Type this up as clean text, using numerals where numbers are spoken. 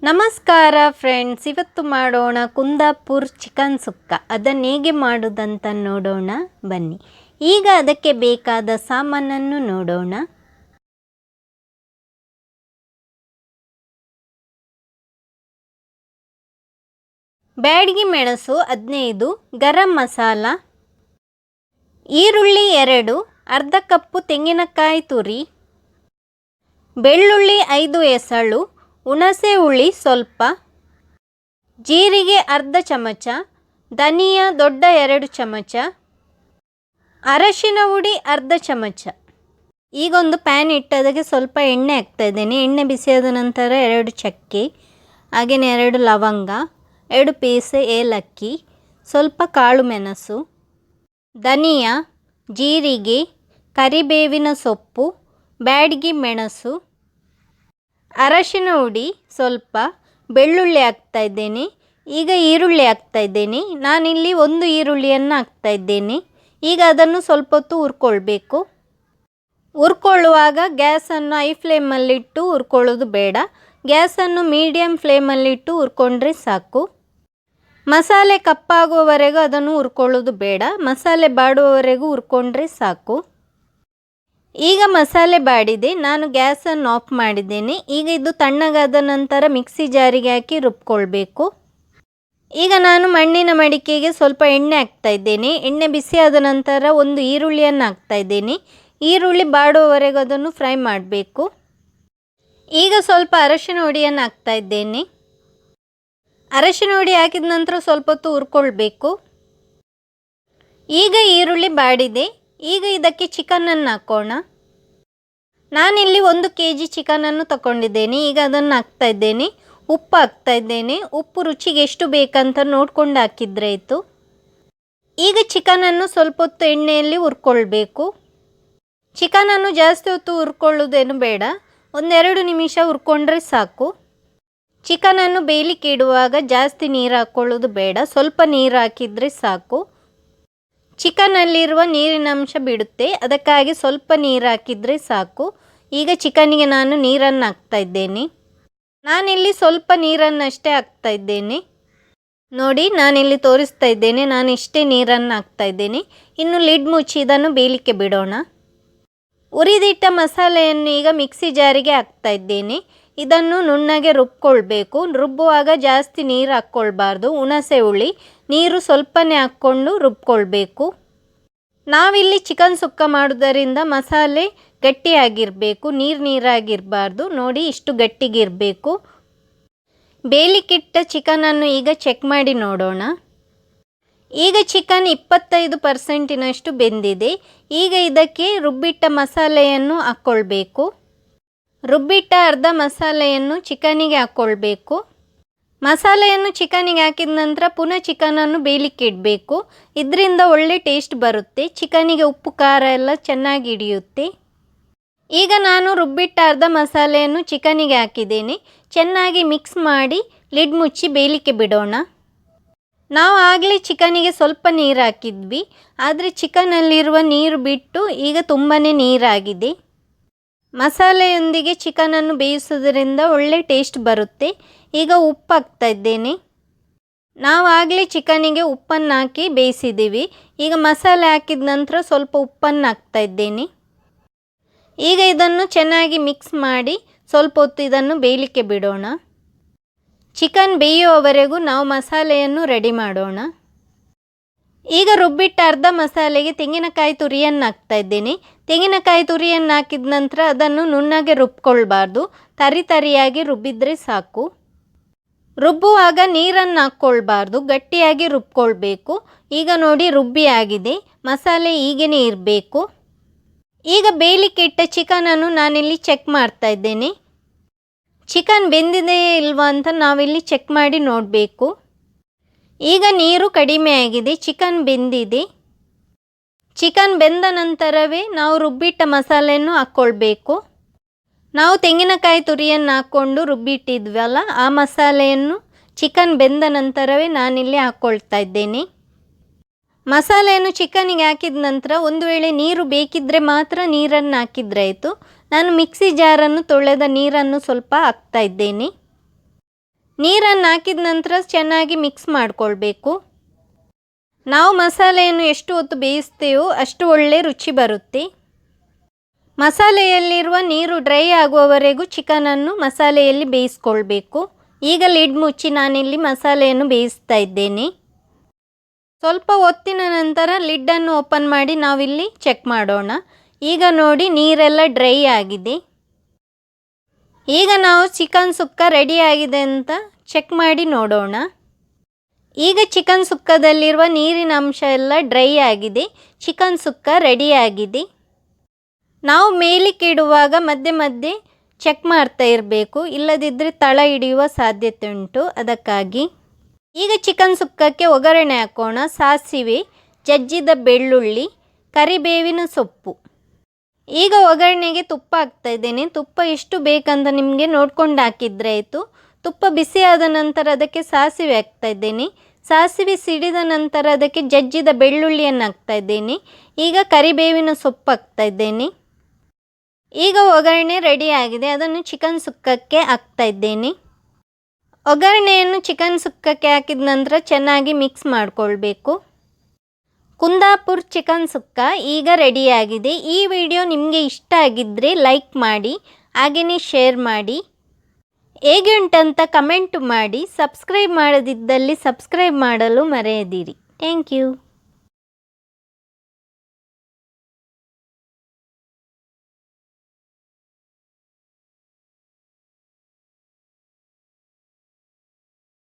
ನಮಸ್ಕಾರ ಫ್ರೆಂಡ್ಸ್, ಇವತ್ತು ಮಾಡೋಣ ಕುಂದಾಪುರ್ ಚಿಕನ್ ಸುಕ್ಕ. ಅದನ್ನು ಹೇಗೆ ಮಾಡೋದಂತ ನೋಡೋಣ ಬನ್ನಿ. ಈಗ ಅದಕ್ಕೆ ಬೇಕಾದ ಸಾಮಾನನ್ನು ನೋಡೋಣ. ಬ್ಯಾಡಗಿ ಮೆಣಸು 15, ಗರಂ ಮಸಾಲ, ಈರುಳ್ಳಿ 2, ಅರ್ಧ ಕಪ್ಪು ತೆಂಗಿನಕಾಯಿ ತುರಿ, ಬೆಳ್ಳುಳ್ಳಿ 5 ಎಸಳು, ಹುಣಸೆ ಹುಳಿ ಸ್ವಲ್ಪ, ಜೀರಿಗೆ ಅರ್ಧ ಚಮಚ, ಧನಿಯಾ ದೊಡ್ಡ 2 ಚಮಚ, ಅರಶಿನ ಹುಡಿ ಅರ್ಧ ಚಮಚ. ಈಗ ಒಂದು ಪ್ಯಾನ್ ಇಟ್ಟು ಅದಕ್ಕೆ ಸ್ವಲ್ಪ ಎಣ್ಣೆ ಹಾಕ್ತಾ ಇದ್ದೇನೆ. ಎಣ್ಣೆ ಬಿಸಿಯಾದ ನಂತರ 2 ಚಕ್ಕೆ, ಹಾಗೆಯೇ 2 ಲವಂಗ, 2 ಪೀಸ್ ಏಲಕ್ಕಿ, ಸ್ವಲ್ಪ ಕಾಳು ಮೆಣಸು, ಧನಿಯಾ, ಜೀರಿಗೆ, ಕರಿಬೇವಿನ ಸೊಪ್ಪು, ಬ್ಯಾಡಗಿ ಮೆಣಸು, ಅರಶಿನ ಹುಡಿ ಸ್ವಲ್ಪ, ಬೆಳ್ಳುಳ್ಳಿ ಹಾಕ್ತಾ ಇದ್ದೇನೆ. ಈಗ ಈರುಳ್ಳಿ ಹಾಕ್ತಾ ಇದ್ದೇನೆ. ನಾನಿಲ್ಲಿ 1 ಈರುಳ್ಳಿಯನ್ನು ಹಾಕ್ತಾ ಇದ್ದೇನೆ. ಈಗ ಅದನ್ನು ಸ್ವಲ್ಪ ಹೊತ್ತು ಹುರ್ಕೊಳ್ಬೇಕು. ಹುರ್ಕೊಳ್ಳುವಾಗ ಗ್ಯಾಸನ್ನು ಹೈ ಫ್ಲೇಮಲ್ಲಿಟ್ಟು ಹುರ್ಕೊಳ್ಳೋದು ಬೇಡ. ಗ್ಯಾಸನ್ನು ಮೀಡಿಯಮ್ ಫ್ಲೇಮಲ್ಲಿಟ್ಟು ಹುರ್ಕೊಂಡ್ರೆ ಸಾಕು. ಮಸಾಲೆ ಕಪ್ಪಾಗುವವರೆಗೂ ಅದನ್ನು ಹುರ್ಕೊಳ್ಳೋದು ಬೇಡ. ಮಸಾಲೆ ಬಾಡುವವರೆಗೂ ಹುರ್ಕೊಂಡ್ರೆ ಸಾಕು. ಈಗ ಮಸಾಲೆ ಬಾಡಿದೆ. ನಾನು ಗ್ಯಾಸನ್ನು ಆಫ್ ಮಾಡಿದ್ದೇನೆ. ಈಗ ಇದು ತಣ್ಣಗಾದ ನಂತರ ಮಿಕ್ಸಿ ಜಾರಿಗೆ ಹಾಕಿ ರುಬ್ಕೊಳ್ಬೇಕು. ಈಗ ನಾನು ಮಣ್ಣಿನ ಮಡಿಕೆಗೆ ಸ್ವಲ್ಪ ಎಣ್ಣೆ ಹಾಕ್ತಾ ಇದ್ದೇನೆ. ಎಣ್ಣೆ ಬಿಸಿಯಾದ ನಂತರ 1 ಈರುಳ್ಳಿಯನ್ನು ಹಾಕ್ತಾ ಇದ್ದೇನೆ. ಈರುಳ್ಳಿ ಬಾಡುವವರೆಗೂ ಅದನ್ನು ಫ್ರೈ ಮಾಡಬೇಕು. ಈಗ ಸ್ವಲ್ಪ ಅರಶಿನ ಹುಡಿಯನ್ನು ಹಾಕ್ತಾ ಇದ್ದೇನೆ. ಅರಶಿನ ಹುಡಿ ಹಾಕಿದ ನಂತರ ಸ್ವಲ್ಪ ಹೊತ್ತು ಹುರ್ಕೊಳ್ಬೇಕು. ಈಗ ಈರುಳ್ಳಿ ಬಾಡಿದೆ. ಈಗ ಇದಕ್ಕೆ ಚಿಕನನ್ನು ಹಾಕೋಣ. ನಾನಿಲ್ಲಿ 1 kg ಚಿಕನನ್ನು ತಗೊಂಡಿದ್ದೇನೆ. ಈಗ ಅದನ್ನು ಹಾಕ್ತಾ ಇದ್ದೇನೆ. ಉಪ್ಪು ಹಾಕ್ತಾ ಇದ್ದೇನೆ. ಉಪ್ಪು ರುಚಿಗೆ ಎಷ್ಟು ಬೇಕಂತ ನೋಡ್ಕೊಂಡು ಹಾಕಿದ್ರೆ ಆಯಿತು. ಈಗ ಚಿಕನನ್ನು ಸ್ವಲ್ಪ ಹೊತ್ತು ಎಣ್ಣೆಯಲ್ಲಿ ಹುರ್ಕೊಳ್ಬೇಕು. ಚಿಕನನ್ನು ಜಾಸ್ತಿ ಹೊತ್ತು ಹುರ್ಕೊಳ್ಳೋದೇನು ಬೇಡ. 1-2 ನಿಮಿಷ ಹುರ್ಕೊಂಡ್ರೆ ಸಾಕು. ಚಿಕನನ್ನು ಬೇಯಲಿಕ್ಕೆ ಇಡುವಾಗ ಜಾಸ್ತಿ ನೀರು ಹಾಕ್ಕೊಳ್ಳೋದು ಬೇಡ. ಸ್ವಲ್ಪ ನೀರು ಹಾಕಿದರೆ ಸಾಕು. ಚಿಕನ್ನಲ್ಲಿರುವ ನೀರಿನ ಅಂಶ ಬಿಡುತ್ತೆ. ಅದಕ್ಕಾಗಿ ಸ್ವಲ್ಪ ನೀರು ಹಾಕಿದರೆ ಸಾಕು. ಈಗ ಚಿಕನ್ನಿಗೆ ನಾನು ನೀರನ್ನು ಹಾಕ್ತಾ ಇದ್ದೇನೆ. ನಾನಿಲ್ಲಿ ಸ್ವಲ್ಪ ನೀರನ್ನಷ್ಟೇ ಹಾಕ್ತಾ ಇದ್ದೇನೆ. ನೋಡಿ, ನಾನಿಲ್ಲಿ ತೋರಿಸ್ತಾ ಇದ್ದೇನೆ. ನಾನು ಇಷ್ಟೇ ನೀರನ್ನು ಹಾಕ್ತಾ ಇದ್ದೇನೆ. ಇನ್ನು ಲಿಡ್ ಮುಚ್ಚಿ ಇದನ್ನು ಬೇಯಲಿಕ್ಕೆ ಬಿಡೋಣ. ಹುರಿದಿಟ್ಟ ಮಸಾಲೆಯನ್ನು ಈಗ ಮಿಕ್ಸಿ ಜಾರಿಗೆ ಹಾಕ್ತಾ ಇದ್ದೇನೆ. ಇದನ್ನು ನುಣ್ಣಗೆ ರುಬ್ಕೊಳ್ಬೇಕು. ರುಬ್ಬುವಾಗ ಜಾಸ್ತಿ ನೀರು ಹಾಕ್ಕೊಳ್ಬಾರ್ದು. ಹುಣಸೆ ಹುಳಿ ನೀರು ಸ್ವಲ್ಪನೇ ಹಾಕ್ಕೊಂಡು ರುಬ್ಕೊಳ್ಬೇಕು. ನಾವಿಲ್ಲಿ ಚಿಕನ್ ಸುಕ್ಕ ಮಾಡೋದರಿಂದ ಮಸಾಲೆ ಗಟ್ಟಿಯಾಗಿರಬೇಕು, ನೀರಾಗಿರಬಾರ್ದು. ನೋಡಿ, ಇಷ್ಟು ಗಟ್ಟಿಗಿರಬೇಕು. ಬೇಯಲಿಕ್ಕಿಟ್ಟ ಚಿಕನನ್ನು ಈಗ ಚೆಕ್ ಮಾಡಿ ನೋಡೋಣ. ಈಗ ಚಿಕನ್ 25% ಬೆಂದಿದೆ. ಈಗ ಇದಕ್ಕೆ ರುಬ್ಬಿಟ್ಟ ಮಸಾಲೆಯನ್ನು ಹಾಕ್ಕೊಳ್ಬೇಕು. ರುಬ್ಬಿಟ್ಟ ಅರ್ಧ ಮಸಾಲೆಯನ್ನು ಚಿಕನಿಗೆ ಹಾಕ್ಕೊಳ್ಬೇಕು. ಮಸಾಲೆಯನ್ನು ಚಿಕನಿಗೆ ಹಾಕಿದ ನಂತರ ಪುನಃ ಚಿಕನನ್ನು ಬೇಯಲಿಕ್ಕೆ ಇಡಬೇಕು. ಇದರಿಂದ ಒಳ್ಳೆ ಟೇಸ್ಟ್ ಬರುತ್ತೆ. ಚಿಕನಿಗೆ ಉಪ್ಪು ಖಾರ ಎಲ್ಲ ಚೆನ್ನಾಗಿ ಹಿಡಿಯುತ್ತೆ. ಈಗ ನಾನು ರುಬ್ಬಿಟ್ಟ ಅರ್ಧ ಮಸಾಲೆಯನ್ನು ಚಿಕನಿಗೆ ಹಾಕಿದ್ದೇನೆ. ಚೆನ್ನಾಗಿ ಮಿಕ್ಸ್ ಮಾಡಿ ಲಿಡ್ ಮುಚ್ಚಿ ಬೇಯಲಿಕ್ಕೆ ಬಿಡೋಣ. ನಾವು ಆಗಲೇ ಚಿಕನಿಗೆ ಸ್ವಲ್ಪ ನೀರು ಹಾಕಿದ್ವಿ, ಆದರೆ ಚಿಕನಲ್ಲಿರುವ ನೀರು ಬಿಟ್ಟು ಈಗ ತುಂಬಾ ನೀರಾಗಿದೆ. ಮಸಾಲೆಯೊಂದಿಗೆ ಚಿಕನನ್ನು ಬೇಯಿಸೋದ್ರಿಂದ ಒಳ್ಳೆ ಟೇಸ್ಟ್ ಬರುತ್ತೆ. ಈಗ ಉಪ್ಪು ಹಾಕ್ತಾ ಇದ್ದೇನೆ. ನಾವು ಆಗಲೇ ಚಿಕನಿಗೆ ಉಪ್ಪನ್ನು ಹಾಕಿ ಬೇಯಿಸಿದ್ದೀವಿ. ಈಗ ಮಸಾಲೆ ಹಾಕಿದ ನಂತರ ಸ್ವಲ್ಪ ಉಪ್ಪನ್ನು ಹಾಕ್ತಾ ಇದ್ದೇನೆ. ಈಗ ಇದನ್ನು ಚೆನ್ನಾಗಿ ಮಿಕ್ಸ್ ಮಾಡಿ ಸ್ವಲ್ಪ ಹೊತ್ತು ಇದನ್ನು ಬೇಯಲಿಕ್ಕೆ ಬಿಡೋಣ. ಚಿಕನ್ ಬೇಯುವವರೆಗೂ ನಾವು ಮಸಾಲೆಯನ್ನು ರೆಡಿ ಮಾಡೋಣ. ಈಗ ರುಬ್ಬಿಟ್ಟ ಅರ್ಧ ಮಸಾಲೆಗೆ ತೆಂಗಿನಕಾಯಿ ತುರಿಯನ್ನು ಹಾಕ್ತಾ ಇದ್ದೇನೆ. ತೆಂಗಿನಕಾಯಿ ತುರಿಯನ್ನು ಹಾಕಿದ ನಂತರ ಅದನ್ನು ನುಣ್ಣಗೆ ರುಬ್ಕೊಳ್ಬಾರ್ದು. ತರಿಯಾಗಿ ರುಬ್ಬಿದರೆ ಸಾಕು. ರುಬ್ಬುವಾಗ ನೀರನ್ನು ಹಾಕ್ಕೊಳ್ಬಾರ್ದು, ಗಟ್ಟಿಯಾಗಿ ರುಬ್ಕೊಳ್ಬೇಕು. ಈಗ ನೋಡಿ, ರುಬ್ಬಿ ಆಗಿದೆ. ಮಸಾಲೆ ಹೀಗೇ ಇರಬೇಕು. ಈಗ ಬೇಯಲಿಕ್ಕೆ ಇಟ್ಟ ಚಿಕನನ್ನು ನಾನಿಲ್ಲಿ ಚೆಕ್ ಮಾಡ್ತಾ ಇದ್ದೇನೆ. ಚಿಕನ್ ಬೆಂದಿದೆಯೇ ಇಲ್ವಾ ಅಂತ ನಾವಿಲ್ಲಿ ಚೆಕ್ ಮಾಡಿ ನೋಡಬೇಕು. ಈಗ ನೀರು ಕಡಿಮೆ ಆಗಿದೆ, ಚಿಕನ್ ಬೆಂದಿದೆ. ಚಿಕನ್ ಬೆಂದ ನಂತರವೇ ನಾವು ರುಬ್ಬಿಟ್ಟ ಮಸಾಲೆಯನ್ನು ಹಾಕ್ಕೊಳ್ಬೇಕು. ನಾವು ತೆಂಗಿನಕಾಯಿ ತುರಿಯನ್ನು ಹಾಕ್ಕೊಂಡು ರುಬ್ಬಿಟ್ಟಿದ್ವಲ್ಲ, ಆ ಮಸಾಲೆಯನ್ನು ಚಿಕನ್ ಬೆಂದ ನಂತರವೇ ನಾನಿಲ್ಲಿ ಹಾಕ್ಕೊಳ್ತಾ ಇದ್ದೇನೆ. ಮಸಾಲೆಯನ್ನು ಚಿಕನಿಗೆ ಹಾಕಿದ ನಂತರ ಒಂದು ವೇಳೆ ನೀರು ಬೇಕಿದ್ದರೆ ಮಾತ್ರ ನೀರನ್ನು ಹಾಕಿದರೆ ಆಯಿತು. ನಾನು ಮಿಕ್ಸಿ ಜಾರನ್ನು ತೊಳೆದ ನೀರನ್ನು ಸ್ವಲ್ಪ ಹಾಕ್ತಾ ಇದ್ದೇನೆ. ನೀರನ್ನು ಹಾಕಿದ ನಂತರ ಚೆನ್ನಾಗಿ ಮಿಕ್ಸ್ ಮಾಡಿಕೊಳ್ಬೇಕು. ನಾವು ಮಸಾಲೆಯನ್ನು ಎಷ್ಟು ಹೊತ್ತು ಬೇಯಿಸ್ತೀವೋ ಅಷ್ಟು ಒಳ್ಳೆ ರುಚಿ ಬರುತ್ತೆ. ಮಸಾಲೆಯಲ್ಲಿರುವ ನೀರು ಡ್ರೈ ಆಗುವವರೆಗೂ ಚಿಕನನ್ನು ಮಸಾಲೆಯಲ್ಲಿ ಬೇಯಿಸ್ಕೊಳ್ಬೇಕು. ಈಗ ಲಿಡ್ ಮುಚ್ಚಿ ನಾನಿಲ್ಲಿ ಮಸಾಲೆಯನ್ನು ಬೇಯಿಸ್ತಾ ಇದ್ದೇನೆ. ಸ್ವಲ್ಪ ಹೊತ್ತಿನ ನಂತರ ಲಿಡ್ಡನ್ನು ಓಪನ್ ಮಾಡಿ ನಾವಿಲ್ಲಿ ಚೆಕ್ ಮಾಡೋಣ. ಈಗ ನೋಡಿ ನೀರೆಲ್ಲ ಡ್ರೈ ಆಗಿದೆ. ಈಗ ನಾವು ಚಿಕನ್ ಸುಕ್ಕ ರೆಡಿಯಾಗಿದೆ ಅಂತ ಚೆಕ್ ಮಾಡಿ ನೋಡೋಣ. ಈಗ ಚಿಕನ್ ಸುಕ್ಕದಲ್ಲಿರುವ ನೀರಿನ ಅಂಶ ಎಲ್ಲ ಡ್ರೈ ಆಗಿದೆ. ಚಿಕನ್ ಸುಕ್ಕ ರೆಡಿಯಾಗಿದೆ. ನಾವು ಮೇಲಿಕ್ಕೆ ಇಡುವಾಗ ಮಧ್ಯೆ ಮಧ್ಯೆ ಚೆಕ್ ಮಾಡ್ತಾ ಇರಬೇಕು, ಇಲ್ಲದಿದ್ದರೆ ತಳ ಹಿಡಿಯುವ ಸಾಧ್ಯತೆ ಉಂಟು. ಅದಕ್ಕಾಗಿ ಈಗ ಚಿಕನ್ ಸುಕ್ಕಕ್ಕೆ ಒಗ್ಗರಣೆ ಹಾಕೋಣ. ಸಾಸಿವೆ, ಜಜ್ಜಿದ ಬೆಳ್ಳುಳ್ಳಿ, ಕರಿಬೇವಿನ ಸೊಪ್ಪು. ಈಗ ಒಗ್ಗರಣೆಗೆ ತುಪ್ಪ ಹಾಕ್ತಾ ಇದ್ದೇನೆ. ತುಪ್ಪ ಎಷ್ಟು ಬೇಕಂತ ನಿಮಗೆ ನೋಡ್ಕೊಂಡು ಹಾಕಿದರೆ ಆಯಿತು. ತುಪ್ಪ ಬಿಸಿಯಾದ ನಂತರ ಅದಕ್ಕೆ ಸಾಸಿವೆ ಹಾಕ್ತಾ ಇದ್ದೇನೆ. ಸಾಸಿವೆ ಸಿಡಿದ ನಂತರ ಅದಕ್ಕೆ ಜಜ್ಜಿದ ಬೆಳ್ಳುಳ್ಳಿಯನ್ನು ಹಾಕ್ತಾ ಇದ್ದೇನೆ. ಈಗ ಕರಿಬೇವಿನ ಸೊಪ್ಪು ಹಾಕ್ತಾ ಇದ್ದೇನೆ. ಈಗ ಒಗ್ಗರಣೆ ರೆಡಿಯಾಗಿದೆ. ಅದನ್ನು ಚಿಕನ್ ಸುಕ್ಕಕ್ಕೆ ಹಾಕ್ತಾ ಇದ್ದೇನೆ. ಒಗ್ಗರಣೆಯನ್ನು ಚಿಕನ್ ಸುಕ್ಕಕ್ಕೆ ಹಾಕಿದ ನಂತರ ಚೆನ್ನಾಗಿ ಮಿಕ್ಸ್ ಮಾಡಿಕೊಳ್ಬೇಕು. ಕುಂದಾಪುರ್ ಚಿಕನ್ ಸುಕ್ಕ ಈಗ ರೆಡಿಯಾಗಿದೆ. ಈ ವಿಡಿಯೋ ನಿಮಗೆ ಇಷ್ಟ ಆಗಿದ್ದರೆ ಲೈಕ್ ಮಾಡಿ, ಹಾಗೆಯೇ ಶೇರ್ ಮಾಡಿ. ಹೇಗೆ ಉಂಟಂತ ಕಮೆಂಟ್ ಮಾಡಿ. ಸಬ್ಸ್ಕ್ರೈಬ್ ಮಾಡದಿದ್ದಲ್ಲಿ ಸಬ್ಸ್ಕ್ರೈಬ್ ಮಾಡಲು ಮರೆಯದಿರಿ. Thank you.